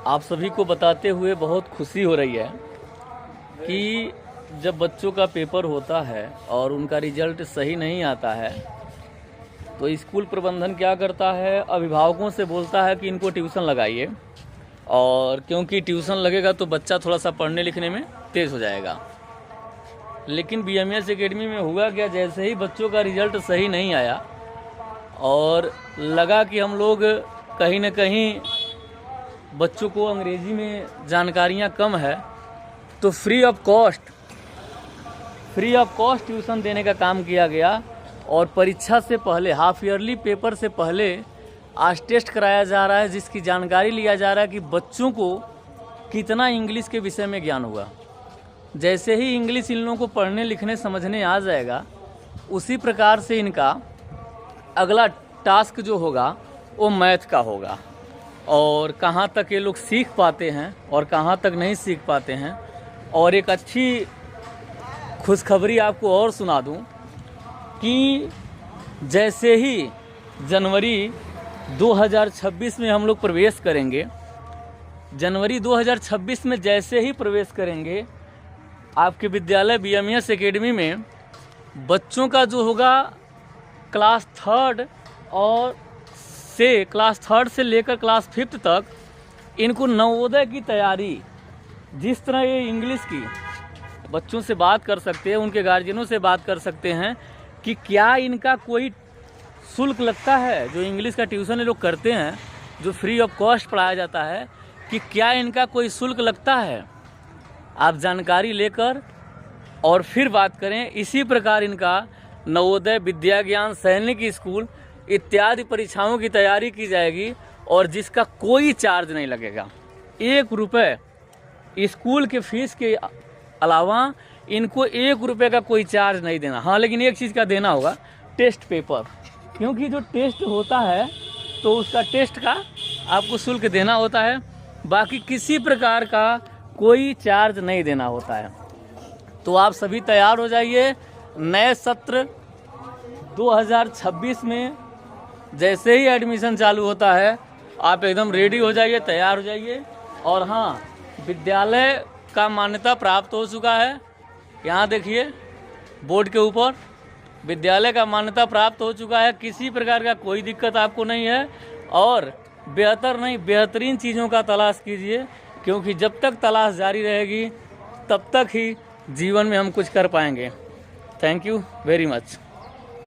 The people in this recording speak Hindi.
आप सभी को बताते हुए बहुत खुशी हो रही है कि जब बच्चों का पेपर होता है और उनका रिजल्ट सही नहीं आता है तो स्कूल प्रबंधन क्या करता है, अभिभावकों से बोलता है कि इनको ट्यूशन लगाइए, और क्योंकि ट्यूशन लगेगा तो बच्चा थोड़ा सा पढ़ने लिखने में तेज़ हो जाएगा। लेकिन BMS एकेडमी में हुआ क्या, जैसे ही बच्चों का रिजल्ट सही नहीं आया और लगा कि हम लोग कहीं ना कहीं बच्चों को अंग्रेज़ी में जानकारियाँ कम है, तो फ्री ऑफ कॉस्ट ट्यूशन देने का काम किया गया। और परीक्षा से पहले, हाफ ईयरली पेपर से पहले आज टेस्ट कराया जा रहा है, जिसकी जानकारी लिया जा रहा है कि बच्चों को कितना इंग्लिश के विषय में ज्ञान हुआ। जैसे ही इंग्लिश इन लोगों को पढ़ने लिखने समझने आ जाएगा, उसी प्रकार से इनका अगला टास्क जो होगा वो मैथ का होगा, और कहाँ तक ये लोग सीख पाते हैं और कहाँ तक नहीं सीख पाते हैं। और एक अच्छी खुशखबरी आपको और सुना दूं कि जैसे ही जनवरी 2026 में हम लोग प्रवेश करेंगे, जनवरी 2026 में जैसे ही प्रवेश करेंगे, आपके विद्यालय BMS एकेडमी में बच्चों का जो होगा क्लास थर्ड से लेकर क्लास 5th तक, इनको नवोदय की तैयारी, जिस तरह ये इंग्लिश की बच्चों से बात कर सकते हैं, उनके गार्जियनों से बात कर सकते हैं कि क्या इनका कोई शुल्क लगता है, जो इंग्लिश का ट्यूशन ये लोग करते हैं, जो फ्री ऑफ कॉस्ट पढ़ाया जाता है, कि क्या इनका कोई शुल्क लगता है। आप जानकारी लेकर और फिर बात करें। इसी प्रकार इनका नवोदय, विद्या ज्ञान, सैनिक स्कूल इत्यादि परीक्षाओं की तैयारी की जाएगी, और जिसका कोई चार्ज नहीं लगेगा। 1 रुपये स्कूल के फीस के अलावा इनको 1 रुपये का कोई चार्ज नहीं देना। हाँ, लेकिन एक चीज़ का देना होगा, टेस्ट पेपर, क्योंकि जो टेस्ट होता है तो उसका टेस्ट का आपको शुल्क देना होता है। बाकी किसी प्रकार का कोई चार्ज नहीं देना होता है। तो आप सभी तैयार हो जाइए। नए सत्र 2026 में जैसे ही एडमिशन चालू होता है, आप एकदम रेडी हो जाइए, तैयार हो जाइए। और हाँ, विद्यालय का मान्यता प्राप्त हो चुका है। यहाँ देखिए बोर्ड के ऊपर विद्यालय का मान्यता प्राप्त हो चुका है। किसी प्रकार का कोई दिक्कत आपको नहीं है। और बेहतरीन चीज़ों का तलाश कीजिए, क्योंकि जब तक तलाश जारी रहेगी तब तक ही जीवन में हम कुछ कर पाएंगे। Thank you very much.